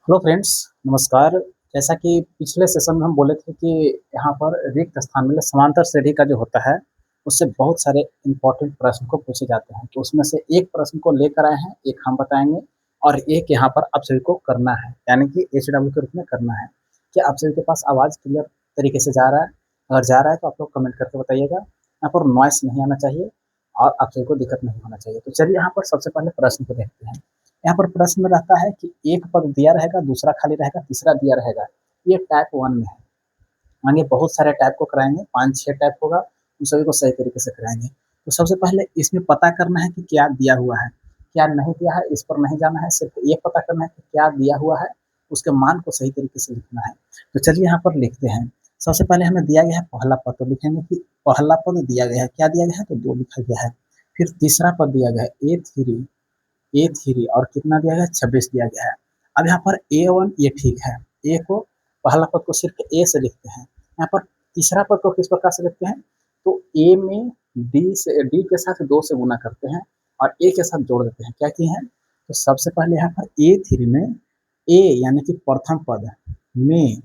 Hello friends, नमस्कार। जैसा कि पिछले सेशन में हम बोले थे कि यहाँ पर रिक्त स्थान मतलब समांतर श्रेणी का जो होता है, उससे बहुत सारे इम्पोर्टेंट प्रश्न को पूछे जाते हैं। तो उसमें से एक प्रश्न को लेकर आए हैं, एक हम बताएँगे और एक यहाँ पर आप सभी को करना है, यानी कि एचडब्ल्यू के रूप में करना है। क्या आप सभी के पास आवाज़ क्लियर तरीके से जा रहा है? अगर जा रहा है तो आप लोग कमेंट करके बताइएगा। यहाँ पर नॉइस नहीं आना चाहिए और आप सभी को दिक्कत नहीं होना चाहिए। तो चलिए यहाँ पर सबसे पहले प्रश्न को देखते हैं। यहाँ पर प्रश्न में रहता है कि एक पद दिया रहेगा, दूसरा खाली रहेगा, तीसरा दिया रहेगा। ये टाइप 1 में है। आगे बहुत सारे टाइप को कराएँगे, 5-6 टाइप होगा, उन सभी को सही तरीके से कराएँगे। तो सबसे पहले इसमें पता करना है कि क्या दिया हुआ है, क्या नहीं दिया है, इस पर नहीं जाना है, सिर्फ़ ये पता करना है कि क्या दिया हुआ है, उसके मान को सही तरीके से लिखना है। तो चलिए यहाँ पर लिखते हैं। सबसे पहले हमें दिया गया है पहला पद, तो लिखेंगे कि पहला पद दिया गया है, क्या दिया गया है? तो 2 लिखा गया है। फिर तीसरा पद दिया गया है ए3 और कितना दिया गया है? 26 दिया गया है। अब यहाँ पर A1 ये ठीक है। ए को पहला पद को सिर्फ ए से लिखते हैं। यहाँ पर तीसरा पद को किस प्रकार से लिखते हैं? तो ए में डी के साथ 2 से गुना करते हैं और ए के साथ जोड़ देते हैं। क्या किए हैं? तो सबसे पहले यहाँ पर A3 में ए यानी कि प्रथम पद में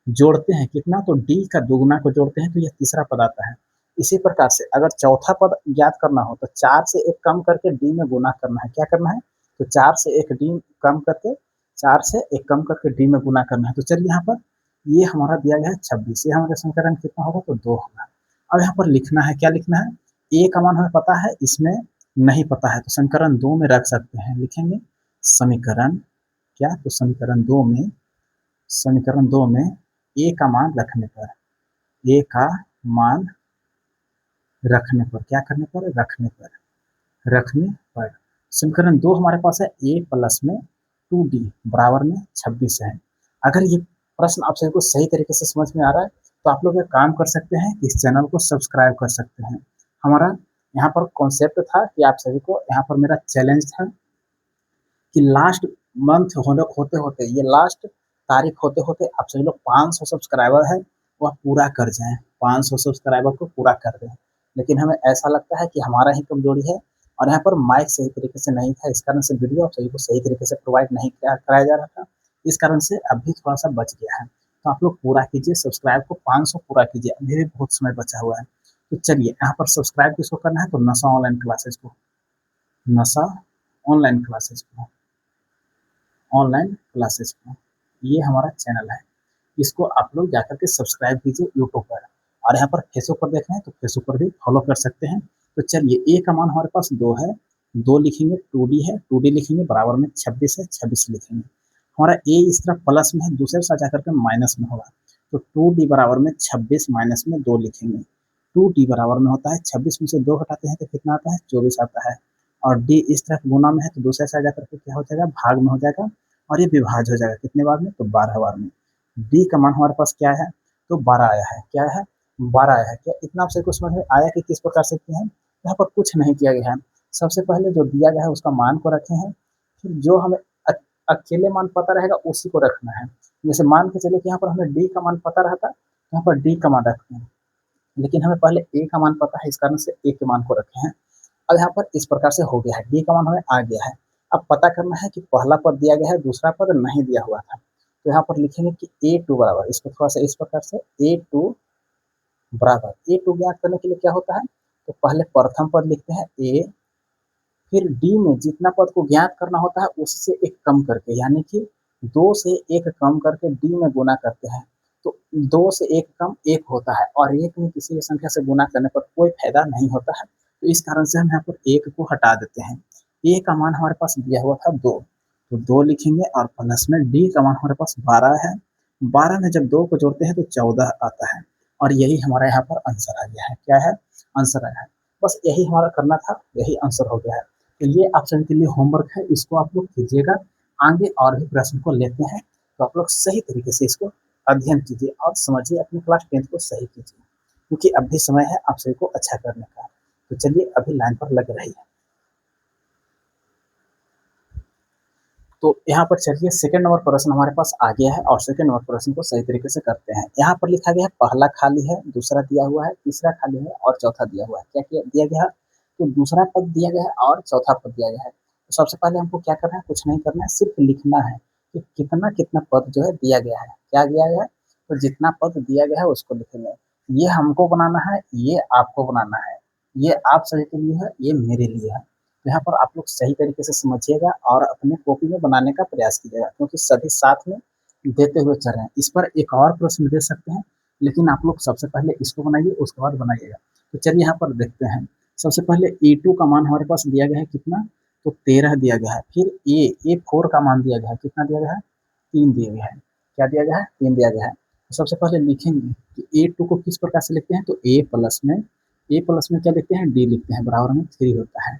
जोड़ते हैं कितना? तो डी का दुगुना को जोड़ते हैं तो यह तीसरा पद आता है। इसी प्रकार से अगर चौथा पद ज्ञात करना हो तो 4 से 1 कम करके डी में गुना करना है। क्या करना है? तो 4 से 1 डी कम करके 4 से 1 कम करके डी में गुना करना है। तो चलिए यहाँ पर ये हमारा दिया गया है 26, ये हमारा समीकरण कितना होगा? तो 2 होगा। अब यहाँ पर लिखना है, क्या लिखना है? ए का मान हमें पता है, इसमें नहीं पता है तो समीकरण 2 में रख सकते हैं। लिखेंगे समीकरण क्या? तो समीकरण 2 में ए का मान रखने पर, ए का मान रखने पर, क्या करने पर? रखने पर समीकरण 2 हमारे पास है ए प्लस में 2d बराबर में 26 है। अगर ये प्रश्न आप सभी को सही तरीके से समझ में आ रहा है तो आप लोग एक काम कर सकते हैं, इस चैनल को सब्सक्राइब कर सकते हैं। हमारा यहाँ पर कॉन्सेप्ट था कि आप सभी को, यहाँ पर मेरा चैलेंज था कि लास्ट मंथ होते होते, ये लास्ट तारीख होते होते आप सभी लोग 500 सब्सक्राइबर है वह पूरा कर जाएं, 500 सब्सक्राइबर को पूरा कर दें। लेकिन हमें ऐसा लगता है कि हमारा ही कमजोरी है और यहाँ पर माइक सही तरीके से नहीं था, इस कारण से वीडियो आप सभी को सही तरीके से प्रोवाइड नहीं कराया जा रहा था। इस कारण से अभी थोड़ा सा बच गया है। तो आप लोग पूरा कीजिए, सब्सक्राइब को 500 पूरा कीजिए, अभी भी बहुत समय बचा हुआ है। तो चलिए यहाँ पर सब्सक्राइब किसको करना है? तो नशा ऑनलाइन क्लासेस को, नशा ऑनलाइन क्लासेस को, ऑनलाइन क्लासेस को, ये हमारा चैनल है। इसको आप लोग जाकर के सब्सक्राइब कीजिए यूट्यूब पर, और यहाँ पर फेसबुक पर देख रहे हैं तो फेसबुक पर भी फॉलो कर सकते हैं। तो चलिए ए का मान हमारे पास 2 है, 2 लिखेंगे, 2d है, 2d लिखेंगे बराबर में 26 है, 26 लिखेंगे। हमारा ए इस तरह प्लस में है, दूसरे साथ जाकर के माइनस में होगा तो 2d बराबर में 26 माइनस में 2 लिखेंगे। 2d बराबर में होता है 26 में से 2 घटाते हैं तो कितना आता है? 24 आता है। और डी इस तरफ गुना में है तो दूसरे साइड जाकर के क्या हो जाएगा? भाग में हो जाएगा और ये विभाज्य हो जाएगा कितने बार में? तो 12 बार में। डी का मान हमारे पास क्या है? तो 12 आया है। क्या है? 12 आया है। क्या इतना आप सबको समझ में आया कि किस प्रकार से किए हैं? यहाँ पर कुछ नहीं किया गया है। सबसे पहले जो दिया गया है उसका मान को रखे हैं, फिर जो हमें अकेले मान पता रहेगा उसी को रखना है। जैसे मान के चलिए कि यहाँ पर हमें डी का मान पता रहता, यहाँ पर डी का मान रखते हैं, लेकिन हमें पहले ए का मान पता है, इस कारण से ए के मान को रखे हैं। अब यहाँ पर इस प्रकार से हो गया है, डी का मान हमें आ गया है। अब पता करना है कि पहला पद दिया गया है, दूसरा पद नहीं दिया हुआ था। तो यहाँ पर लिखेंगे कि A2 बराबर, इसको थोड़ा सा इस प्रकार से A2 बराबर, A2 ज्ञात करने के लिए क्या होता है? तो पहले प्रथम पद लिखते हैं ए, फिर डी में जितना पद को ज्ञात करना होता है उससे एक कम करके, यानी कि 2 से 1 कम करके डी में गुना करते हैं। तो 2 से 1 कम 1 होता है और 1 में किसी भी संख्या से गुना करने पर कोई फायदा नहीं होता है। तो इस कारण से हम यहाँ पर 1 को हटा देते हैं। ए का मान हमारे पास दिया हुआ था 2, तो 2 लिखेंगे और प्लस में डी का मान हमारे पास 12 है। 12 में जब 2 को जोड़ते हैं तो 14 आता है और यही हमारा यहाँ पर आंसर आ गया है। क्या है? आंसर आया है। बस यही हमारा करना था, यही आंसर हो गया है। तो ये आप सभी के लिए होमवर्क है, इसको आप लोग कीजिएगा। आगे और भी प्रश्न को लेते हैं तो आप लोग सही तरीके से इसको अध्ययन कीजिए और समझिए, अपने क्लास 10th को सही कीजिए, क्योंकि अब भी समय है आप सभी को अच्छा करने का। तो चलिए अभी लाइन पर लग रही है। तो यहाँ पर चलिए सेकंड नंबर प्रश्न हमारे पास आ गया है और सेकंड नंबर प्रश्न को सही तरीके से करते हैं। यहाँ पर लिखा गया है पहला खाली है, दूसरा दिया हुआ है, तीसरा खाली है और चौथा दिया हुआ है। क्या क्या दिया गया है? तो दूसरा पद दिया गया है और चौथा पद दिया गया है। तो सबसे पहले हमको क्या करना है? कुछ नहीं करना है, सिर्फ लिखना है कि कितना कितना पद जो है दिया गया है, क्या दिया गया है, तो जितना पद दिया गया है उसको लिखेंगे। ये हमको बनाना है, ये आपको बनाना है, ये आप सभी के लिए है, ये मेरे लिए है। तो यहाँ पर आप लोग सही तरीके से समझिएगा और अपने कॉपी में बनाने का प्रयास कीजिएगा, क्योंकि सभी साथ में देते हुए चल रहे हैं। इस पर एक और प्रश्न दे सकते हैं, लेकिन आप लोग सबसे पहले इसको बनाइए, उसके बाद बनाइएगा। तो चलिए यहाँ पर देखते हैं। सबसे पहले ए2 का मान हमारे पास दिया गया है कितना, तो 13 दिया गया है। फिर ए4 का मान दिया गया है, कितना दिया गया है, 3 दिया गया है। क्या दिया गया है, 3 दिया गया है। तो सबसे पहले लिखेंगे कि ए2 को किस प्रकार से लिखते हैं, तो ए प्लस में क्या लिखते हैं, डी लिखते हैं, बराबर में 3 होता है।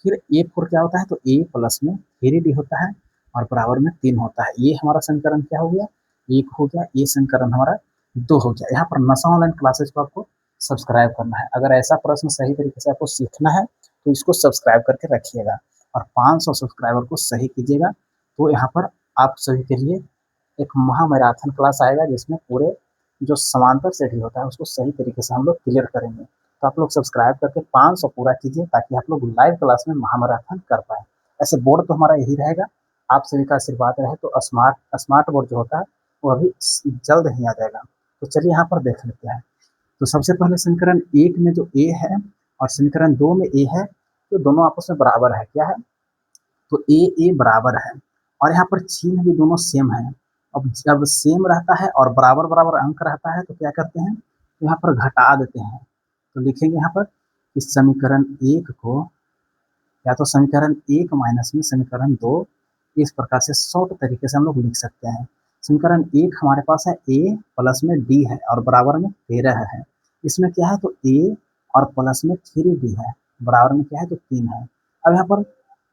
फिर ए4 क्या होता है, तो ए प्लस में 3d होता है और बराबर में 3 होता है। ये हमारा समीकरण क्या हो गया, 1 हो गया। ये समीकरण हमारा 2 हो गया। यहाँ पर नशा ऑनलाइन क्लासेज को आपको सब्सक्राइब करना है। अगर ऐसा प्रश्न सही तरीके से आपको सीखना है तो इसको सब्सक्राइब करके रखिएगा और 500 सब्सक्राइबर को सही कीजिएगा। तो यहाँ पर आप सभी के लिए एक महामैराथन क्लास आएगा, जिसमें पूरे जो समांतर सीढ़ी होता है उसको सही तरीके से हम लोग क्लियर करेंगे। तो आप लोग सब्सक्राइब करके 500 पूरा कीजिए, ताकि आप लोग लाइव क्लास में महामैराथन कर पाए। ऐसे बोर्ड तो हमारा यही रहेगा। आप सभी का आशीर्वाद रहे तो स्मार्ट स्मार्ट बोर्ड जो होता है वो अभी जल्द ही आ जाएगा। तो चलिए यहाँ पर देख लेते हैं। तो सबसे पहले समीकरण 1 में जो ए है और समीकरण 2 में ए है, तो दोनों आपस में बराबर है। क्या है, तो ए बराबर है और यहाँ पर चिन्ह भी दोनों सेम है। अब जब सेम रहता है और बराबर बराबर अंक रहता है तो क्या करते हैं, तो यहाँ पर घटा देते हैं। तो लिखेंगे यहाँ पर इस समीकरण 1 को, या तो समीकरण 1 माइनस में समीकरण 2, इस प्रकार से शॉर्ट तरीके से हम लोग लिख सकते हैं। समीकरण 1 हमारे पास है ए प्लस में डी है और बराबर में 13 है। इसमें क्या है, तो ए और प्लस में 3d है, बराबर में क्या है, तो 3 है। अब यहाँ पर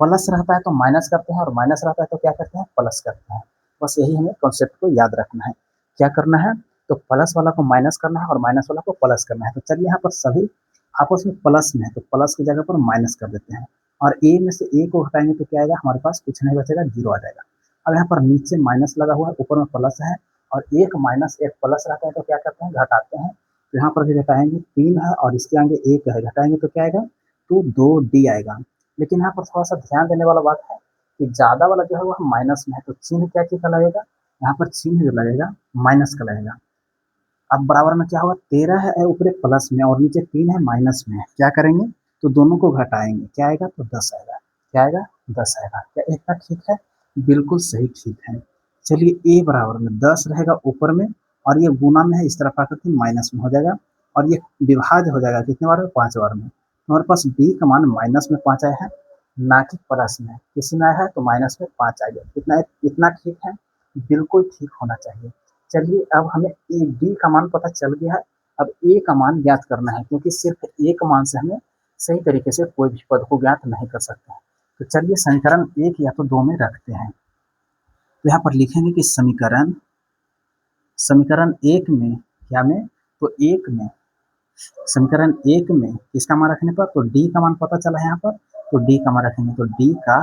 प्लस रहता है तो माइनस करते हैं और माइनस रहता है तो क्या करते हैं, प्लस करते हैं। बस यही हमें कॉन्सेप्ट को याद रखना है। क्या करना है, तो प्लस वाला को माइनस करना है और माइनस वाला को प्लस करना है। तो चलिए यहाँ पर सभी आपस में प्लस में है तो प्लस की जगह पर माइनस कर देते हैं और ए में से ए को हटाएंगे तो क्या आएगा, हमारे पास कुछ नहीं बचेगा, 0 आ जाएगा। अब यहाँ पर नीचे माइनस लगा हुआ है, ऊपर में प्लस है और एक माइनस एक प्लस रहता है तो क्या करते हैं, घटाते हैं। तो यहाँ पर भी घटाएंगे, 3 है और इसके आगे 1 है, घटाएंगे तो क्या आएगा, तो 2d आएगा। लेकिन यहाँ पर थोड़ा सा ध्यान देने वाला बात है कि ज्यादा वाला जो है वो माइनस में है, तो चिन्ह क्या चीज का लगेगा, यहाँ पर चिन्ह जो लगेगा माइनस का लगेगा। अब बराबर में क्या होगा, 13 है ऊपर प्लस में और नीचे 3 है माइनस में। क्या करेंगे, तो दोनों को घटाएंगे, क्या आएगा, तो 10 आएगा। क्या आएगा, 10 आएगा। क्या इतना ठीक है, बिल्कुल सही ठीक है। चलिए ए बराबर में 10 रहेगा ऊपर में और ये गुना में है, इस तरफ आकर के माइनस में हो जाएगा और ये विभाज्य हो जाएगा कितने बार में, 5 बार में। हमारे पास डी का मान माइनस में 5 आया है, ना कि प्लस में। किसी में आया है तो माइनस में 5 आ गया। कितना इतना ठीक है, बिल्कुल ठीक होना चाहिए। चलिए अब हमें ए डी का मान पता चल गया है। अब ए का मान ज्ञात करना है, क्योंकि सिर्फ एक मान से हमें सही तरीके से कोई भी पद को ज्ञात नहीं कर सकते हैं। तो चलिए समीकरण 1 या तो 2 में रखते हैं। तो यहाँ पर लिखेंगे कि समीकरण समीकरण 1 में क्या में, तो 1 में समीकरण 1 में किसका मान रखने पर, तो डी का मान पता चला है यहाँ पर, तो डी का मान रखेंगे। तो डी का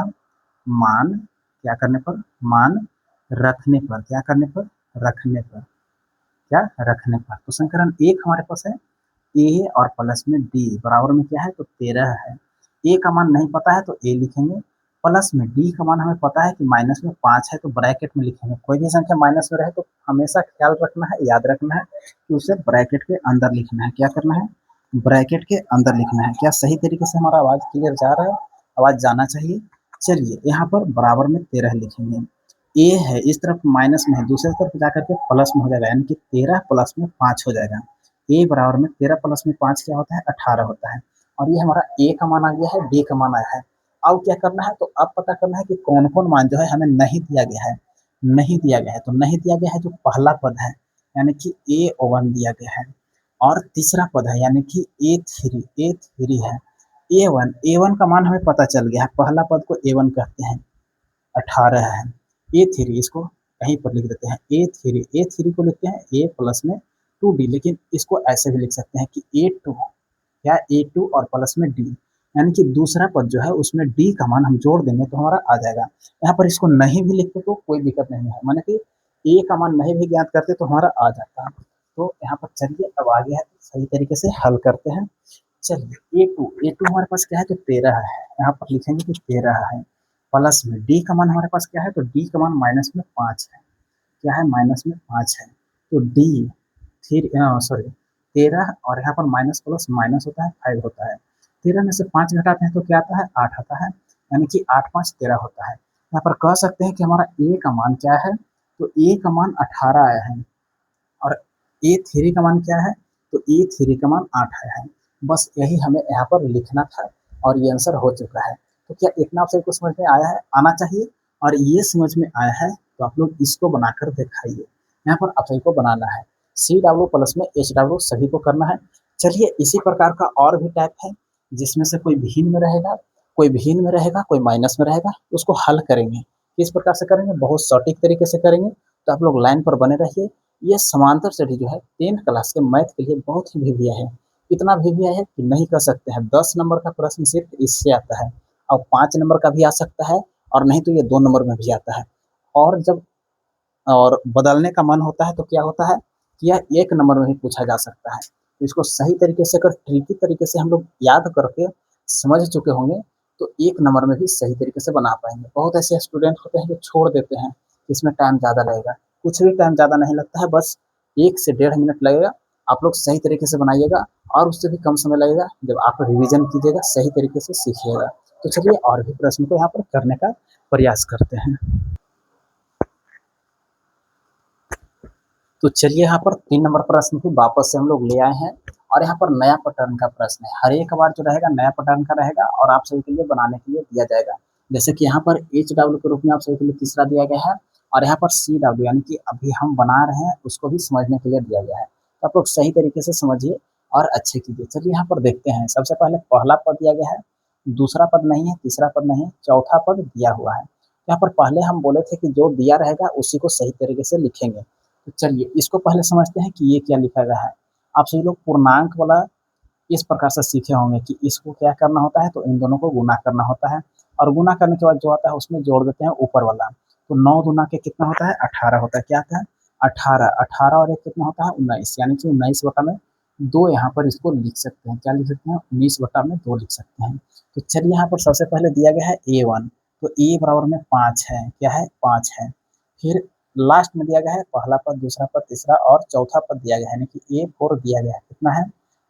मान क्या करने पर, मान रखने पर, क्या करने पर, रखने पर, क्या रखने पर। तो समीकरण 1 हमारे पास है ए और प्लस में डी, बराबर में क्या है, तो 13 है। ए का मान नहीं पता है तो ए लिखेंगे, प्लस में डी का मान हमें पता है कि माइनस में 5 है तो ब्रैकेट में लिखेंगे। कोई भी संख्या माइनस में रहे तो हमेशा ख्याल रखना है, याद रखना है कि उसे ब्रैकेट के अंदर लिखना है। क्या करना है, ब्रैकेट के अंदर लिखना है। क्या सही तरीके से हमारा आवाज क्लियर जा रहा है, आवाज जाना चाहिए। चलिए यहाँ पर बराबर में 13 लिखेंगे। ए है इस तरफ माइनस में है, दूसरी तरफ जाकर के प्लस में हो जाएगा, यानी कि 13 प्लस में 5 हो जाएगा। ए बराबर में 13 प्लस में 5 क्या होता है, 18 होता है। और ये हमारा ए का मान आ गया है, डी का मान आया है। अब क्या करना है, तो अब पता करना है कि कौन कौन मान जो है हमें नहीं दिया गया है। नहीं दिया गया है तो नहीं दिया गया है जो पहला पद है, यानी कि A1 दिया गया है। और तीसरा पद है यानी कि A3 है। A1 का मान हमें पता चल गया है, पहला पद को A1 कहते हैं, 18 है। A3 इसको कहीं पर लिख देते हैं, A3 को लिखते हैं A प्लस में 2D, लेकिन इसको ऐसे भी लिख सकते हैं कि A2 या A2 और प्लस में D, यानी कि दूसरा पद जो है उसमें D का मान हम जोड़ देंगे तो हमारा आ जाएगा। यहाँ पर इसको नहीं भी लिखते तो कोई दिक्कत नहीं है, माने कि A का मान नहीं भी ज्ञात करते तो हमारा आ जाता है। तो यहाँ पर चलिए अब आगे है, सही तरीके से हल करते हैं। चलिए A2 हमारे पास क्या है, तो 13 है, यहाँ पर लिखेंगे कि 13 है। प्लस में डी का मान हमारे पास क्या है, तो डी का मान माइनस में 5 है, क्या है, माइनस में 5 है। तो डी थ्री सॉरी 13, और यहाँ पर माइनस प्लस माइनस होता है 5 होता है। 13 में से 5 घटाते हैं तो क्या आता है, 8 आता है, यानी कि 8 5 13 होता है। यहाँ पर कह सकते हैं कि हमारा ए का मान क्या है, तो ए का मान 18 आया है, और ए थ्री का मान क्या है, तो ए थ्री का मान 8 आया है। बस यही हमें यहाँ पर लिखना था और ये आंसर हो चुका है। तो क्या इतना आप सभी को समझ में आया है, आना चाहिए, और ये समझ में आया है तो आप लोग इसको बनाकर दिखाइए। यहाँ पर आप सभी को बनाना है, सी डब्ल्यू प्लस में एच डब्ल्यू सभी को करना है। चलिए इसी प्रकार का और भी टाइप है, जिसमें से कोई भिन्न में रहेगा, कोई भिन्न में रहेगा, कोई माइनस में रहेगा, उसको हल करेंगे। किस प्रकार से करेंगे, बहुत सटीक तरीके से करेंगे। तो आप लोग लाइन पर बने रहिए। ये समांतर स्टडी जो है 10th क्लास के मैथ के लिए बहुत ही भिविया है, इतना भिविया है कि नहीं कर सकते हैं। 10 नंबर का प्रश्न सिर्फ इससे आता है, और 5 नंबर का भी आ सकता है, और नहीं तो ये 2 नंबर में भी आता है। और जब और बदलने का मन होता है तो क्या होता है कि यह 1 नंबर में भी पूछा जा सकता है। तो इसको सही तरीके से अगर ट्रिकी तरीके से हम लोग याद करके समझ चुके होंगे तो 1 नंबर में भी सही तरीके से बना पाएंगे। बहुत ऐसे स्टूडेंट होते हैं जो छोड़ देते हैं, इसमें टाइम ज़्यादा लगेगा। कुछ भी टाइम ज़्यादा नहीं लगता है, बस 1 से 1.5 मिनट लगेगा। आप लोग सही तरीके से बनाइएगा, और उससे भी कम समय लगेगा जब आप रिविजन कीजिएगा, सही तरीके से सीखिएगा। तो चलिए और भी प्रश्न को यहाँ पर करने का प्रयास करते हैं। तो चलिए यहाँ पर 3 नंबर प्रश्न भी वापस से हम लोग ले आए हैं, और यहाँ पर नया पैटर्न का प्रश्न है। हर एक बार जो रहेगा नया पैटर्न का रहेगा, और आप सभी के लिए बनाने के लिए दिया जाएगा। जैसे कि यहाँ पर एच डब्ल्यू के रूप में आप सभी के लिए तीसरा दिया गया है, और यहाँ पर सी डब्ल्यू यानी कि अभी हम बना रहे हैं उसको भी समझने के लिए दिया गया है। तो आप लोग सही तरीके से समझिए और अच्छे कीजिए। चलिए यहाँ पर देखते हैं। सबसे पहले पहला पद दिया गया है, दूसरा पद नहीं है, तीसरा पद नहीं है, चौथा पद दिया हुआ है। यहाँ पर पहले हम बोले थे कि जो दिया रहेगा उसी को सही तरीके से लिखेंगे। तो चलिए इसको पहले समझते हैं कि ये क्या लिखा गया है। आप सभी लोग पूर्णांक वाला इस प्रकार से सीखे होंगे कि इसको क्या करना होता है, तो इन दोनों को गुना करना होता है, और गुना करने के बाद जो आता है उसमें जोड़ देते हैं ऊपर वाला। तो 9 गुना के कितना होता है, 18 होता है। क्या आता है, 18। 18 और एक कितना होता है, 19, यानी कि 19 बटा में 2 यहाँ पर इसको लिख सकते हैं। क्या लिख सकते हैं, 19 बटा में 2 लिख सकते हैं। तो चलिए यहाँ पर सबसे पहले दिया गया है A1, तो A बराबर में 5 है। क्या है, 5 है। फिर लास्ट में दिया गया है पहला पद, दूसरा पद, तीसरा और चौथा पद दिया गया है, यानी कि A4 दिया गया है। कितना है,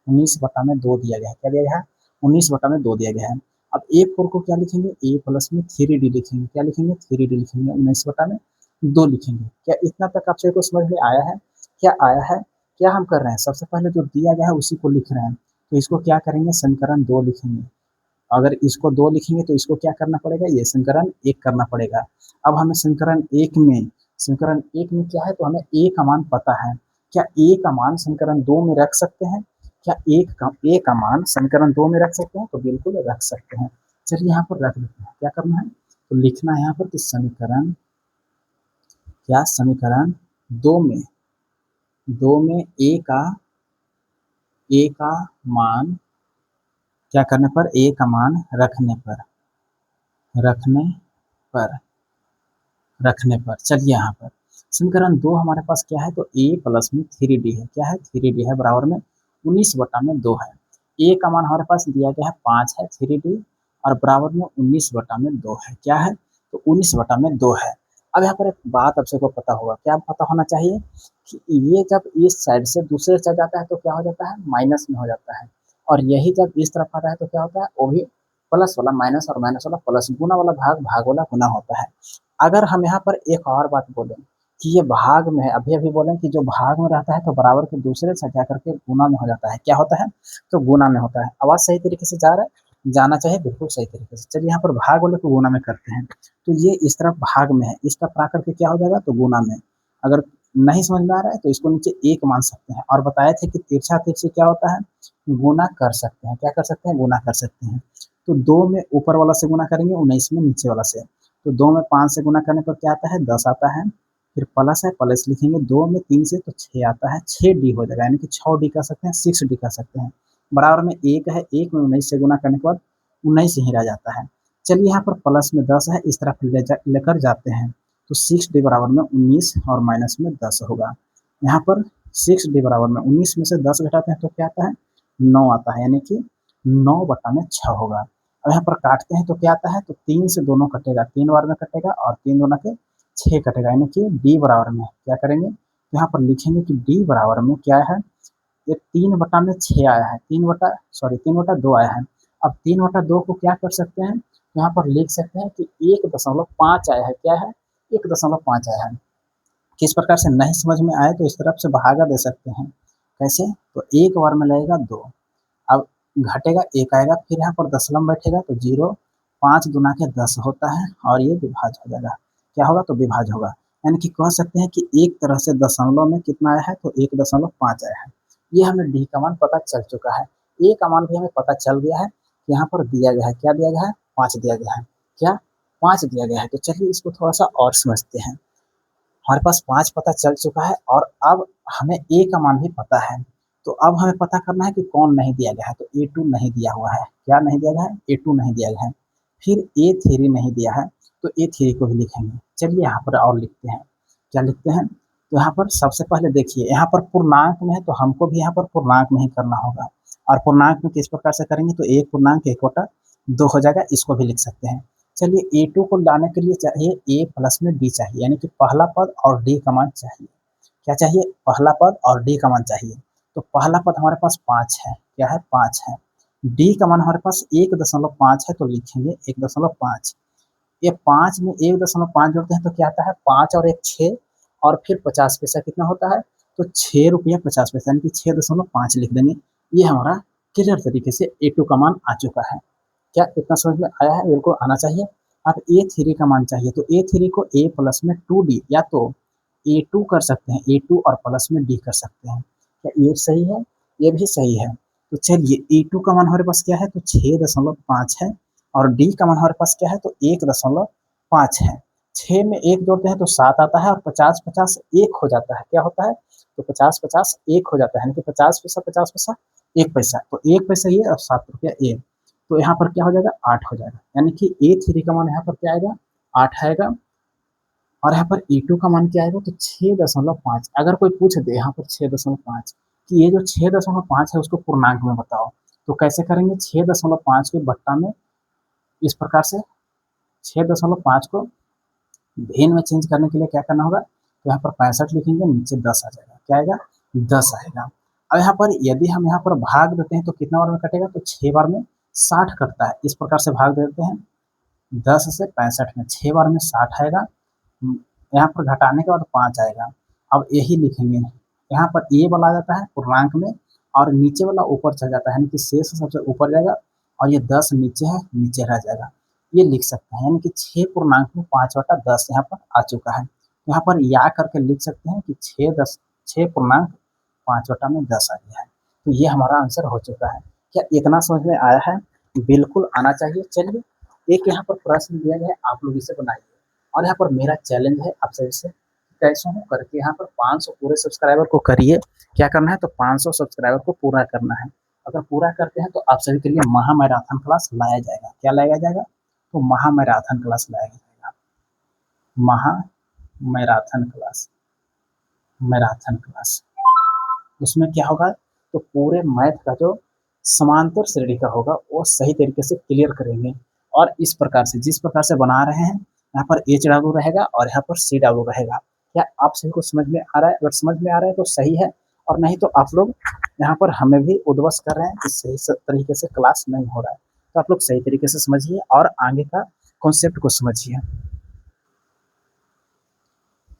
19 बटा में 2 दिया गया है। क्या दिया गया है, 19 बटा में 2 दिया गया है। अब A4 को क्या लिखेंगे, A प्लस में 3D लिखेंगे। क्या लिखेंगे, 3D लिखेंगे। 19 बटा में 2 लिखेंगे। क्या इतना तक आप सभी को समझ में आया है, क्या आया है। क्या हम कर रहे हैं, सबसे पहले जो दिया गया है उसी को लिख रहे हैं। तो इसको क्या करेंगे, समीकरण 2 लिखेंगे। अगर इसको 2 लिखेंगे तो इसको क्या करना पड़ेगा, ये समीकरण 1 करना पड़ेगा। अब हमें समीकरण 1 में क्या है, तो हमें ए का मान पता है। क्या ए का मान समीकरण 2 में रख सकते हैं, क्या ए का मान समीकरण 2 में रख सकते हैं, तो बिल्कुल रख सकते हैं। चलिए यहाँ पर रख देते हैं। क्या करना है, तो लिखना है यहाँ पर कि समीकरण 2 में ए का मान क्या करने पर, ए का मान रखने पर रखने पर चलिए यहाँ पर समीकरण 2 हमारे पास क्या है, तो ए प्लस में 3D है। क्या है, 3D है, बराबर में 19 बटा में 2 है। ए का मान हमारे पास दिया गया है 5 है, 3D, और बराबर में 19 बटा में 2 है। क्या है, तो 19 बटा में 2 है। अब यहाँ पर एक बात आप सबको पता होगा, क्या पता होना चाहिए कि ये जब इस साइड से दूसरे साइड जाता है तो क्या हो जाता है, माइनस में हो जाता है, और यही जब इस तरफ आता है तो क्या होता है, वो भी प्लस वाला माइनस, और माइनस वाला प्लस, गुना वाला भाग, भाग वाला गुना होता है। अगर हम यहाँ पर एक और बात बोलें कि ये भाग में है, अभी अभी बोलें कि जो भाग में रहता है तो बराबर के दूसरे से जाकर के गुना में हो जाता है। क्या होता है, तो गुना में होता है। आवाज सही तरीके से जा रहा है, जाना चाहिए बिल्कुल सही तरीके से। चलिए यहाँ पर भाग वाले को गुना में करते हैं, तो ये इस तरफ भाग में है, इस तरफ आकर के क्या हो जाएगा, तो गुना में। अगर नहीं समझ में आ रहा है तो इसको नीचे 1 मान सकते हैं, और बताए थे कि तिरछा तिरछी क्या होता है, गुना कर सकते हैं। क्या कर सकते हैं, गुना कर सकते हैं। तो 2 में ऊपर वाला से गुना करेंगे, 19 में नीचे वाला से। तो 2 में 5 से गुना करने पर क्या आता है, 10 आता है। फिर प्लस है, प्लस लिखेंगे। 2 में 3 से तो 6 आता है, 6D हो जाएगा, यानी कि 6D कर सकते हैं, 6D कर सकते हैं। बराबर में 1 है, 1 में 19 से गुना करने के बाद 19 ही रह जाता है। चलिए यहाँ पर प्लस में 10 है, इस तरफ लेकर जाते हैं, तो 6D बराबर में 19 और माइनस में 10 होगा। यहाँ पर 6D बराबर में 19 में से 10 घटाते हैं तो क्या आता है, 9 आता है, यानी कि 9 बटा में 6 होगा। अब यहाँ पर काटते हैं तो क्या आता है, तो 3 से दोनों कटेगा, 3 बार में कटेगा और 3 दूना के 6 कटेगा, यानी कि डी बराबर में क्या करेंगे, तो यहाँ पर लिखेंगे कि डी बराबर में क्या है, ये 3/6 आया है, 3/2 आया है। अब 3/2 को क्या कर सकते हैं, यहाँ पर लिख सकते हैं कि 1.5 आया है, क्या है 1.5 आया है। किस प्रकार से नहीं समझ में आए तो इस तरफ से भागा दे सकते हैं, कैसे, तो एक बार में लगेगा 2, अब घटेगा 1 आएगा, फिर यहाँ पर दशमलव बैठेगा तो 0, 5 दूना के 10 होता है और ये विभाज्य हो जाएगा, क्या होगा, तो विभाज्य होगा। यानी कि कह सकते हैं कि एक तरह से दशमलव में कितना आया है, तो 1.5 आया है। ये हमें डी का मान पता चल चुका है। ए का मान भी हमें पता चल गया है, यहाँ पर दिया गया है, क्या दिया गया है, 5 दिया गया है, क्या 5 दिया गया है। तो चलिए इसको थोड़ा सा और समझते हैं। हमारे पास 5 पता चल चुका है और अब हमें ए का मान भी पता है, तो अब हमें पता करना है कि कौन नहीं दिया गया है, तो A2 नहीं दिया हुआ है, क्या नहीं दिया गया है, A2 नहीं दिया गया है। फिर A3 नहीं दिया है, तो A3 को भी लिखेंगे। चलिए यहाँ पर और लिखते हैं, क्या लिखते हैं, तो यहाँ पर सबसे पहले देखिए, यहाँ पर पूर्णांक में है तो हमको भी यहाँ पर पूर्णांक में ही करना होगा, और पूर्णांक में किस प्रकार से करेंगे, तो 1/1/2 हो जाएगा, इसको भी लिख सकते हैं। चलिए A2 को लाने के लिए चाहिए A प्लस में D चाहिए, यानी कि पहला पद और D का मान चाहिए। क्या चाहिए, पहला पद और D का मान चाहिए। तो पहला पद हमारे पास 5 है, क्या है 5 है। D का मान हमारे पास 1.5 है, तो लिखेंगे 1.5। ये 5 में 1.5 जोड़ते हैं तो क्या आता है, 5 और 1 6, और फिर 50 पैसा कितना होता है, तो 6 रुपया 50 पैसा, यानी कि 6.5 लिख देंगे। ये हमारा क्लियर तरीके से A2 का मान आ चुका है। क्या इतना समझ में आया है, बिल्कुल आना चाहिए। अब A3 का मान चाहिए, तो A3 को A प्लस में 2D या तो A2 कर सकते हैं, A2 और प्लस में D कर सकते हैं। क्या ये सही है, ये भी सही है। तो चलिए A2 का मान हमारे पास क्या है, तो 6.5 है, और D का मान हमारे पास क्या है, तो 1.5 है। 6 में 1 जोड़ते हैं तो 7 आता है, और 50 1 हो जाता है, क्या होता है, तो 50 1 हो जाता है, यानी कि 50 पैसा 1 पैसा, तो 1 पैसा ये और 7 रुपया ये, तो यहाँ पर क्या हो जाएगा, 8 हो जाएगा, यानी कि A3 का मान यहाँ पर क्या आएगा, 8 आएगा। और यहाँ पर E2 का मान क्या आएगा, तो 6.5। अगर कोई पूछ दे यहाँ पर 6.5 कि ये जो 6.5 है उसको पूर्णांक में बताओ, तो कैसे करेंगे, 6.5 के बट्टा में इस प्रकार से 6.5 को भिन्न में चेंज करने के लिए क्या करना होगा, तो यहाँ पर 65 लिखेंगे, नीचे 10 आ जाएगा, क्या आएगा, 10 आएगा। अब यहाँ पर यदि हम यहाँ पर भाग देते हैं तो कितना बार में कटेगा, तो 6 बार में 60 कटता है, इस प्रकार से भाग देते हैं। 10 से 65 में 6 बार में 60 आएगा, यहाँ पर घटाने के बाद 5 आएगा। अब यही लिखेंगे, यहाँ पर ए वाला आ जाता है पूर्णांक में, और नीचे वाला ऊपर चल जाता है, यानी कि शेष सबसे ऊपर जाएगा, और ये 10 नीचे है, नीचे रह जाएगा। ये लिख सकते हैं, यानी कि 6 पूर्णांक में 5/10 यहाँ पर आ चुका है। यहाँ पर या करके लिख सकते हैं कि 6 पूर्णांक 5/10 आ गया है। तो ये हमारा आंसर हो चुका है। क्या इतना समझ में आया है, बिल्कुल आना चाहिए। चलिए एक यहाँ पर प्रश्न दिया गया है, आप लोग इसे बनाइए, और यहाँ पर मेरा चैलेंज है आप सभी से, कैसे हो करके यहाँ पर 500 पूरे सब्सक्राइबर को करिए। क्या करना है, तो 500 सब्सक्राइबर को पूरा करना है। अगर पूरा करते हैं तो आप सभी के लिए महा मैराथन क्लास लाया जाएगा। क्या लाया जाएगा, तो महा मैराथन क्लास लाया जाएगा, महा मैराथन क्लास, मैराथन क्लास। उसमें क्या होगा, तो पूरे मैथ का जो समांतर श्रेणी का होगा वो सही तरीके से क्लियर करेंगे, और इस प्रकार से जिस प्रकार से बना रहे हैं, यहाँ पर HW रहेगा और यहाँ पर CW रहेगा। क्या आप सभी को समझ में आ रहा है, अगर समझ में आ रहा है तो सही है, और नहीं तो आप लोग यहाँ पर हमें भी उद्वस कर रहे हैं कि सही तरीके से क्लास नहीं हो रहा है, तो आप लोग सही तरीके से समझिए और आगे का कॉन्सेप्ट को समझिए।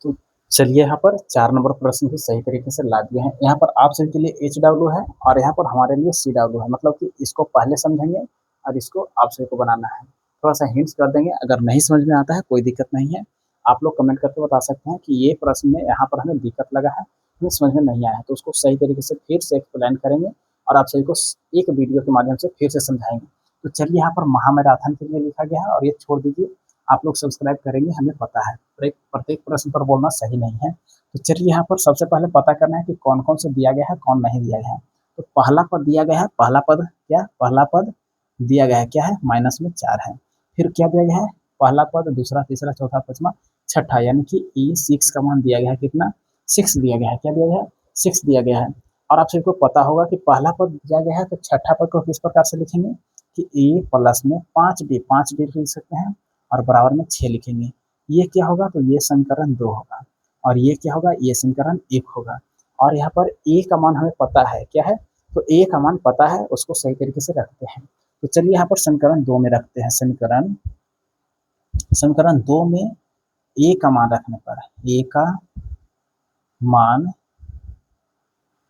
तो चलिए यहाँ पर 4 नंबर प्रश्न भी सही तरीके से ला दिए हैं। यहाँ पर आप सभी के लिए HW है और यहाँ पर हमारे लिए CW है, मतलब कि इसको पहले समझेंगे और इसको आप सभी को बनाना है। थोड़ा सा हिंट्स कर देंगे, अगर नहीं समझ में आता है कोई दिक्कत नहीं है, आप लोग कमेंट करके बता सकते हैं कि ये प्रश्न में यहाँ पर हमें दिक्कत लगा है, हमें समझ में नहीं आया है, तो उसको सही तरीके से फिर से एक्सप्लेन करेंगे और आप सभी को एक वीडियो के माध्यम से फिर से समझाएंगे। तो चलिए यहाँ पर महामैराथन के लिए लिखा गया है, और ये छोड़ दीजिए, आप लोग सब्सक्राइब करेंगे हमें पता है, प्रत्येक प्रश्न पर बोलना सही नहीं है। तो चलिए यहाँ पर सबसे पहले पता करना है कि कौन कौन से दिया गया है, कौन नहीं दिया गया है। तो पहला पद दिया गया है, पहला पद क्या, पहला पद दिया गया है क्या है, -4 है। फिर क्या दिया गया है, पहला पद, दूसरा, तीसरा, चौथा, पांचवा, छठा, यानी कि E6 का मान दिया गया है कितना, 6 दिया गया है। क्या दिया गया है, 6 दिया गया है। और आप सबको पता होगा कि पहला पद दिया गया है तो छठा पद को किस प्रकार से लिखेंगे, कि a प्लस में 5d लिख सकते हैं और बराबर में 6 लिखेंगे। ये क्या होगा, तो ये समीकरण 2 होगा और ये क्या होगा, ये समीकरण 1 होगा। और यहाँ पर a का मान हमें पता है, क्या है, तो a का मान पता है, उसको सही तरीके से रखते हैं। तो चलिए यहाँ पर समीकरण 2 में रखते हैं। समीकरण 2 में a का मान रखने पर, a का मान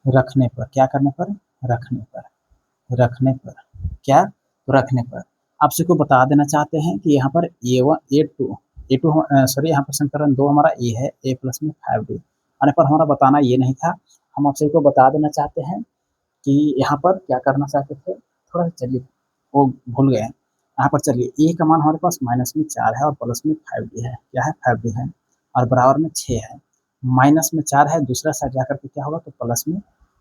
रखने पर, क्या करने पर, रखने पर क्या, तो रखने पर आपसे को बता देना चाहते हैं कि यहाँ पर a टू सॉरी, यहाँ पर समीकरण 2 हमारा a है, a प्लस में 5d आने पर हमारा बताना ये नहीं था। हम आपसे को बता देना चाहते हैं कि यहाँ पर क्या करना चाहते थे, थोड़ा सा चलिए वो भूल गए। यहाँ पर चलिए a का मान हमारे पास माइनस में 4 है और प्लस में 5d है, क्या है, 5d है और बराबर में 6 है। माइनस में 4 है, दूसरा साइड जाकर के क्या होगा, तो प्लस में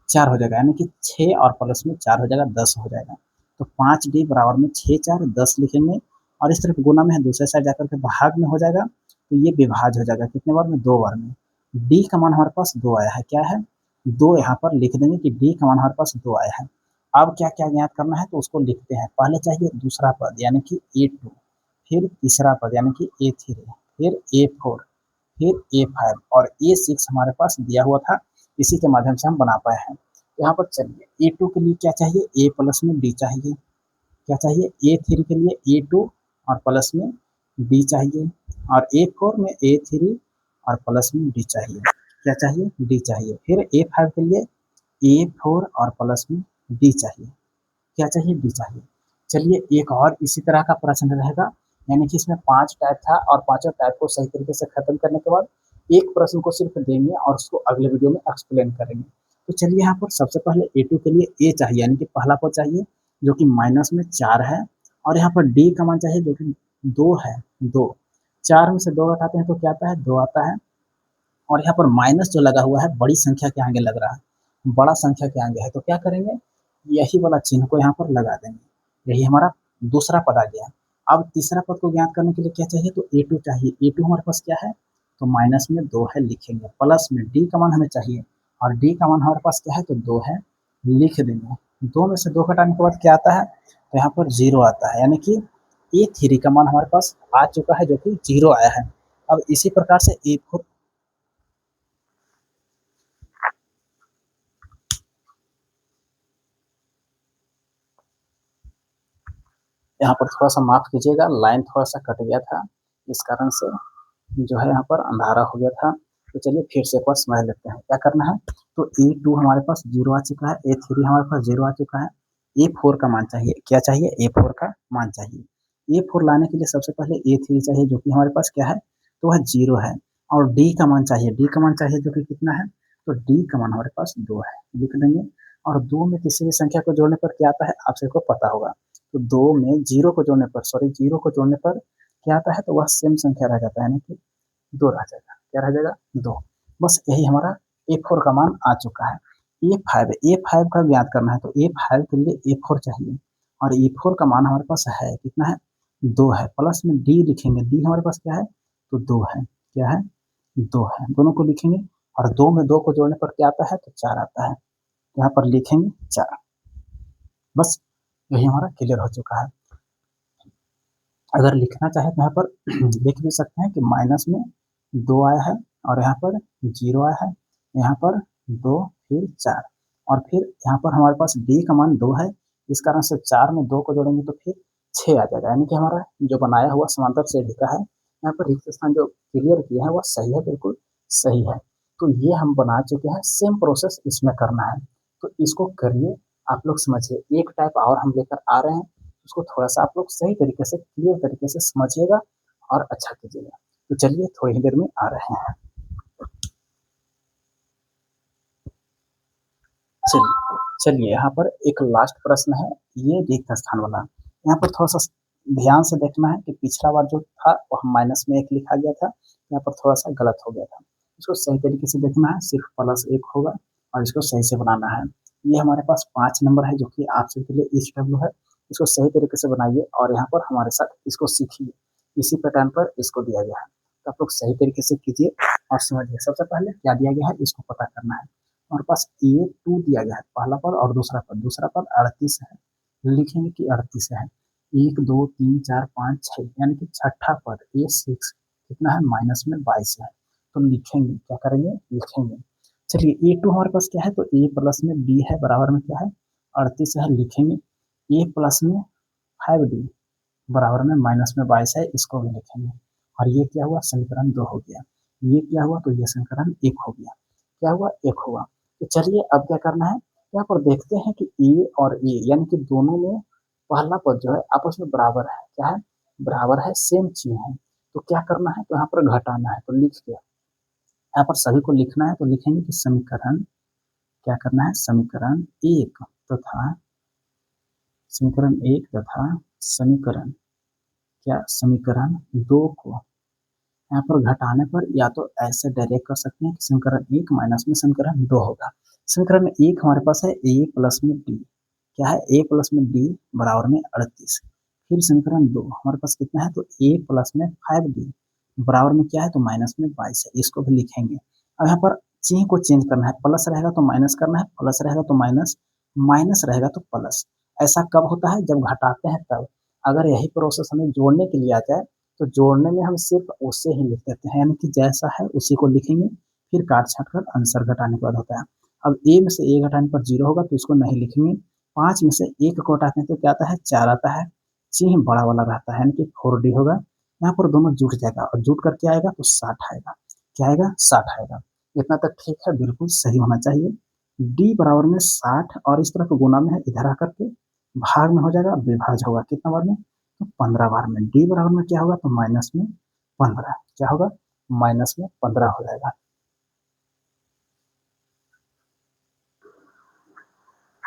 4 हो जाएगा, यानी कि 6 और प्लस में 4 हो जाएगा, 10 हो जाएगा। तो 5d बराबर में 6 4 10 लिखेंगे और इस तरफ गुना में है, दूसरे साइड जाकर के भाग में हो जाएगा, तो ये विभाज हो जाएगा, कितने बार में, 2 बार में। d का मान हमारे पास 2 आया है, क्या है, 2 यहाँ पर लिख देंगे कि d का मान हमारे पास 2 आया है। अब क्या क्या ज्ञात करना है, तो उसको लिखते हैं। पहले चाहिए दूसरा पद यानी कि a2, फिर तीसरा पद यानी कि a3, फिर a4, फिर a5 और a6 हमारे पास दिया हुआ था, इसी के माध्यम से हम बना पाए हैं। यहाँ पर चलिए a2 के लिए क्या चाहिए, a प्लस में d चाहिए, क्या चाहिए, a3 के लिए a2 और प्लस में d चाहिए और a4 में a3 और प्लस में d चाहिए, क्या चाहिए, d चाहिए। फिर a5 के लिए a4 और प्लस में d चाहिए, क्या चाहिए, d चाहिए। चलिए एक और इसी तरह का प्रश्न रहेगा, यानी कि इसमें 5 टाइप था और पांचों टाइप को सही तरीके से खत्म करने के बाद एक प्रश्न को सिर्फ देंगे और उसको अगले वीडियो में एक्सप्लेन करेंगे। तो चलिए यहाँ पर सबसे पहले a2 के लिए a चाहिए, यानी कि पहला पद चाहिए जो कि माइनस में 4 है और यहाँ पर d का मान चाहिए जो कि 2 है, 2, 4 में से 2 घटाते हैं तो क्या आता है, 2 आता है। और यहाँ पर माइनस जो लगा हुआ है बड़ी संख्या के आगे लग रहा है, बड़ा संख्या के आगे है, तो क्या करेंगे, यही वाला चिन्ह को यहाँ पर लगा देंगे। यही हमारा दूसरा पद आ गया। अब तीसरा पद को ज्ञात करने के लिए क्या चाहिए, तो a2 चाहिए। a2 हमारे पास क्या है, तो माइनस में 2 है, लिखेंगे। प्लस में d का मान हमें चाहिए और d का मान हमारे पास क्या है, तो 2 है, लिख देंगे। 2 में से 2 घटाने के बाद क्या आता है, तो यहाँ पर 0 आता है, यानी कि a3 का मान हमारे पास आ चुका है जो कि 0 आया है। अब इसी प्रकार से a4, यहाँ पर थोड़ा सा माफ कीजिएगा, लाइन थोड़ा सा कट गया था, इस कारण से जो है यहाँ पर अंधारा हो गया था। तो चलिए फिर से एक बार समझ लेते हैं क्या करना है। तो a2 हमारे पास 0 आ चुका है, a3 हमारे पास 0 आ चुका है, a4 का मान चाहिए, क्या चाहिए, a4 का मान चाहिए। a4 लाने के लिए सबसे पहले a3 चाहिए जो कि हमारे पास क्या है, तो वह 0 है और d का मान चाहिए, d का मान चाहिए जो कि कितना है, तो d का मान हमारे पास 2 है, लिख देंगे। और 2 में किसी भी संख्या को जोड़ने पर क्या आता है, आप सबको पता होगा। तो 2 में 0 को जोड़ने पर, सॉरी 0 को जोड़ने पर क्या आता है, तो वह सेम संख्या रह जाता है, यानी कि 2 रह जाएगा, क्या रह जाएगा, 2। बस यही हमारा a4 का मान आ चुका है। a5 का ज्ञात करना है, तो a5 के लिए a4 चाहिए और a4 का मान हमारे पास है, कितना है, 2 है। प्लस में d लिखेंगे, d हमारे पास क्या है, तो 2 है, क्या है, 2 है, दोनों को लिखेंगे और 2 में 2 को जोड़ने पर क्या आता है, तो 4 आता है, यहाँ पर लिखेंगे 4। बस यही हमारा क्लियर हो चुका है। अगर लिखना चाहे तो यहाँ पर लिख भी सकते हैं कि माइनस में 2 आया है और यहाँ पर 0 आया है, यहाँ पर 2 फिर 4 और फिर यहाँ पर हमारे पास d का मान 2 है, इस कारण से 4 में 2 को जोड़ेंगे तो फिर 6 आ जाएगा, यानी कि हमारा जो बनाया हुआ समांतर छेदिका है, यहाँ पर रिक्त स्थान जो क्लियर किया है वह सही है, बिल्कुल सही है। तो ये हम बना चुके हैं, सेम प्रोसेस इसमें करना है, तो इसको करिए, आप लोग समझिए। एक टाइप और हम लेकर आ रहे हैं, उसको थोड़ा सा आप लोग सही तरीके से, क्लियर तरीके से समझिएगा और अच्छा कीजिएगा। तो चलिए थोड़ी ही देर में आ रहे हैं। चलिए चलिए यहाँ पर एक लास्ट प्रश्न है, ये रिक्त स्थान वाला। यहाँ पर थोड़ा सा ध्यान से देखना है कि पिछला बार जो था वह माइनस में 1 लिखा गया था, यहाँ पर थोड़ा सा गलत हो गया था, इसको सही तरीके से देखना है, सिर्फ +1 होगा और इसको सही से बनाना है। ये हमारे पास 5 नंबर है जो कि आप सबके लिए HW है, इसको सही तरीके से बनाइए और यहाँ पर हमारे साथ इसको सीखिए, इसी पैटर्न पर इसको दिया गया है, तो आप लोग सही तरीके से कीजिए और समझिए। सबसे पहले क्या दिया गया है इसको पता करना है। हमारे पास a2 दिया गया है, पहला पद और दूसरा पद 38 है, लिखेंगे कि 38 है। 1 2 3 4 5 6 यानी कि छठा पद A6 कितना है, माइनस में 22 है। तो लिखेंगे, क्या करेंगे, लिखेंगे। चलिए A2 हमारे पास क्या है, तो A प्लस में D है, बराबर में क्या है, 38 है। लिखेंगे A प्लस में 5D बराबर में माइनस में 22 है, इसको भी लिखेंगे। और ये क्या हुआ, समीकरण 2 हो गया। ये क्या हुआ, तो ये समीकरण 1 हो गया। क्या हुआ, 1 हुआ। तो चलिए अब क्या करना है, यहाँ पर देखते हैं कि ए और ए यानी कि दोनों में पहला पद जो है आपस में बराबर है। क्या है, बराबर है, सेम चीज है। तो क्या करना है, तो यहाँ पर घटाना है। तो लिख के यहाँ पर सभी को लिखना है। तो लिखेंगे कि समीकरण, क्या करना है, समीकरण 1 तथा समीकरण 1 तथा समीकरण, क्या, समीकरण 2 को यहाँ पर घटाने पर या तो ऐसे डायरेक्ट कर सकते हैं कि समीकरण 1 माइनस में समीकरण 2 होगा। समीकरण 1 हमारे पास है ए प्लस में डी, क्या है, ए प्लस में डी बराबर में 38। फिर समीकरण 2 हमारे पास कितना है, तो ए प्लस में 5D बराबर में क्या है, तो माइनस में 22 है। इसको भी लिखेंगे। अब यहाँ पर चिन्ह को चेंज करना है, प्लस रहेगा तो माइनस करना है, प्लस रहेगा तो माइनस, माइनस रहेगा तो प्लस। ऐसा कब होता है, जब घटाते हैं तब। अगर यही प्रोसेस हमें जोड़ने के लिए आ जाए तो जोड़ने में हम सिर्फ उससे ही लिख देते हैं, यानी कि जैसा है उसी को लिखेंगे। फिर काट छाट कर आंसर घटाने के बाद होता है। अब ए में से ए घटाने पर 0 होगा तो इसको नहीं लिखेंगे। 5 में से 1 को हटाते हैं तो क्या आता है, 4 आता है। चिन्ह बड़ा वाला रहता है, यानी कि 4D होगा। यहाँ पर दोनों जुट जाएगा और जुट करके आएगा तो 60 आएगा। क्या आएगा, 60 आएगा। इतना तक ठीक है, बिल्कुल सही होना चाहिए। डी बराबर में 60 और इस तरह को गुना में है, इधर आकर के भाग में हो जाएगा, विभाज होगा कितना बार में, तो 15 बार में। डी बराबर में क्या होगा, तो माइनस में 15, क्या होगा, माइनस में 15 हो जाएगा।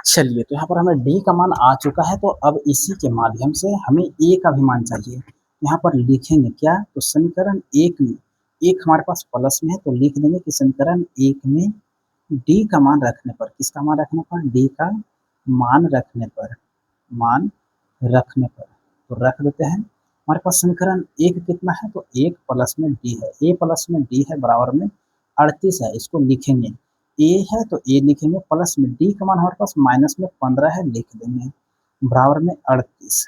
चलिए तो यहाँ पर हमें डी का मान आ चुका है, तो अब इसी के माध्यम से हमें ए का भी मान चाहिए। यहाँ पर लिखेंगे क्या, तो समीकरण 1 में, एक हमारे पास प्लस में है तो लिख देंगे कि समीकरण 1 में डी का मान रखने पर, किसका मान रखने पर, डी का मान रखने पर, मान रखने पर, तो रख देते हैं। हमारे पास समीकरण 1 कितना है, तो 1 प्लस में डी है, ए प्लस में डी है बराबर में 38 है। इसको लिखेंगे, ए है तो ए लिखेंगे, प्लस में डी का मान हमारे पास माइनस में 15 है, लिख देंगे बराबर में 38।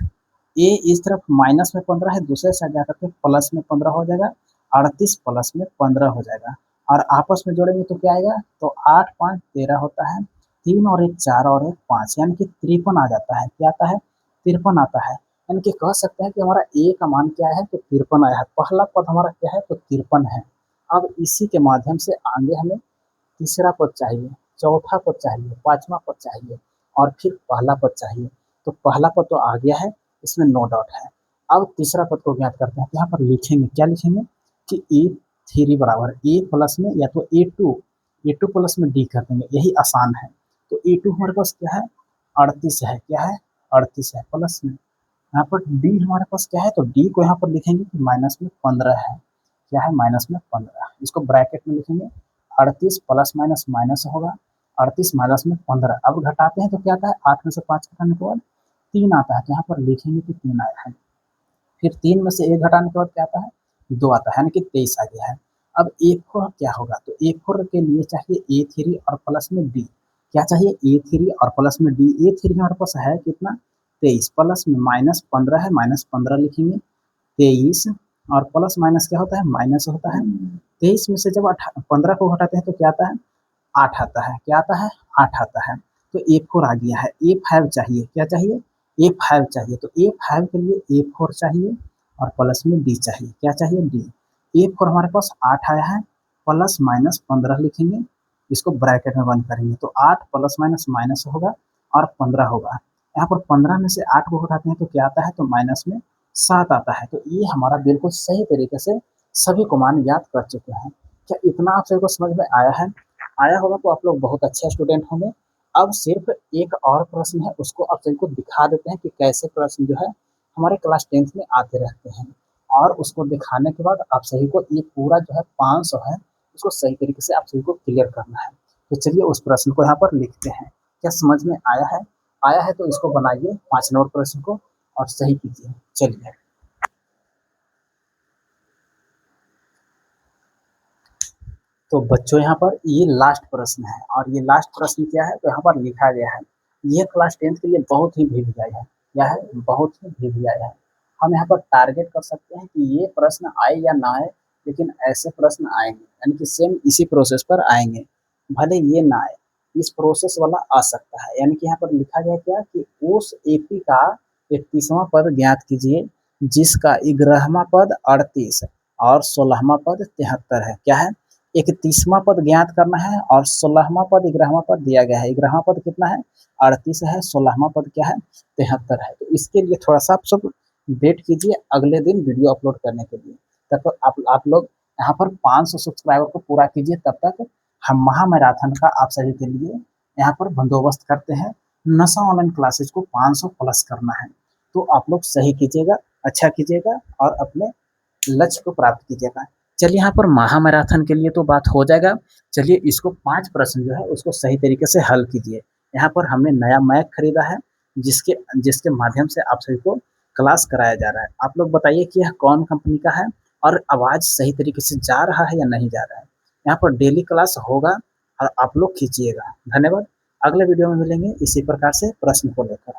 ए इस तरफ माइनस में 15 है, दूसरे साइड जाकर के प्लस में 15 हो जाएगा, 38 प्लस में 15 हो जाएगा। और आपस में जोड़ेंगे तो क्या आएगा, तो 8 5 13 होता है, 3 और 1 4 और 1 5 यानी कि 53 आ जाता है। क्या आता है, 53 आता है। यानी कि कह सकते हैं कि हमारा ए का मान क्या है, तो 53 आया है। पहला पद हमारा क्या है, तो 53 है। अब इसी के माध्यम से आगे हमें तीसरा पद चाहिए, चौथा पद चाहिए, पांचवा पद चाहिए और फिर पहला पद चाहिए। तो पहला पद तो आ गया है, इसमें नो डाउट है। अब तीसरा पद को ज्ञात करते हैं। यहाँ पर लिखेंगे, क्या लिखेंगे, कि A3 बराबर ए प्लस में या तो ए टू प्लस में डी कर देंगे, यही आसान है। तो A2 हमारे पास क्या है, 38 है। क्या है, 38 है, प्लस में यहाँ पर डी हमारे पास क्या है, तो डी को यहाँ पर लिखेंगे कि माइनस में 15 है। क्या है, माइनस में 15, इसको ब्रैकेट में लिखेंगे। 38 प्लस माइनस माइनस होगा, 38 माइनस में 15। अब घटाते हैं तो क्या आता है, 8 में से 5 घटाने के बाद 3 आता है, तो यहाँ पर लिखेंगे कि 3 आया है। फिर 3 में से 1 घटाने के बाद क्या आता है, 2 आता है, यानी कि 23 आ गया है। अब A4 क्या होगा, तो A4 के लिए चाहिए A3 और प्लस में D। क्या चाहिए, A3 और प्लस में D। A3 हमारे पास है कितना, 23, प्लस में माइनस 15 है, माइनस 15 लिखेंगे। 23 और प्लस माइनस क्या होता है, माइनस होता है। 23 में से जब 15 को घटाते हैं तो क्या आता है, 8 आता है। क्या आता है, 8 आता है। तो A4 आ गया है। A5 चाहिए, क्या चाहिए, A5 चाहिए। तो A5 के लिए A4 चाहिए और प्लस में D चाहिए। क्या चाहिए, D। A4 हमारे पास 8 आया है, प्लस माइनस 15 लिखेंगे, इसको ब्रैकेट में बंद करेंगे। तो 8 प्लस माइनस माइनस होगा और 15 होगा। यहाँ पर 15 में से 8 को घटाते हैं तो क्या आता है, तो माइनस में 7 आता है। तो ये हमारा बिल्कुल सही तरीके से सभी को मान याद कर चुके हैं। क्या इतना आप सभी को समझ में आया है, आया होगा तो आप लोग बहुत अच्छे स्टूडेंट होंगे। अब सिर्फ एक और प्रश्न है, उसको आप सभी को दिखा देते हैं कि कैसे प्रश्न जो है हमारे क्लास 10th में आते रहते हैं। और उसको दिखाने के बाद आप सभी को ये पूरा जो है 500 है, उसको सही तरीके से आप सभी को क्लियर करना है। तो चलिए उस प्रश्न को यहाँ पर लिखते हैं। क्या समझ में आया है, आया है तो इसको बनाइए 5 नंबर प्रश्न को और सही कीजिए। चलिए तो बच्चों यहाँ पर ये लास्ट प्रश्न है और ये लास्ट प्रश्न क्या है, तो यहाँ पर लिखा गया है ये क्लास 10th के लिए बहुत ही वीवीआई है। क्या है? बहुत ही वीवीआई है। हम यहाँ पर टारगेट कर सकते हैं कि ये प्रश्न आए या ना आए, लेकिन ऐसे प्रश्न आएँगे, यानी कि सेम इसी प्रोसेस पर आएँगे। भले ये ना आए, इस प्रोसेस वाला आ सकता है। यानी कि यहाँ पर लिखा गया क्या कि उस एपी का 31वां पद ज्ञात कीजिए जिसका 11वां पद 38 और 16वां पद 73 है। क्या है? 31वां पद ज्ञात करना है और 16वां पद 11वां पद दिया गया है। 11वां पद कितना है? 38 है। 16वां पद क्या है? 73 है। तो इसके लिए थोड़ा सा आप सब वेट कीजिए अगले दिन वीडियो अपलोड करने के लिए। तब तक आप लोग यहाँ पर 500 सब्सक्राइबर को पूरा कीजिए। तब तक हम महामैराथन का आप सभी के लिए यहाँ पर बंदोबस्त करते हैं। नशा ऑनलाइन क्लासेज को 500 प्लस करना है, तो आप लोग सही कीजिएगा, अच्छा कीजिएगा और अपने लक्ष्य को प्राप्त कीजिएगा। चलिए यहाँ पर महामैराथन के लिए तो बात हो जाएगा। चलिए इसको 5 प्रश्न जो है उसको सही तरीके से हल कीजिए। यहाँ पर हमने नया मैक खरीदा है जिसके जिसके माध्यम से आप सभी को क्लास कराया जा रहा है। आप लोग बताइए कि यह कौन कंपनी का है और आवाज़ सही तरीके से जा रहा है या नहीं जा रहा है। यहाँ पर डेली क्लास होगा और आप लोग कीजिएगा। धन्यवाद। अगले वीडियो में मिलेंगे इसी प्रकार से प्रश्न को लेकर।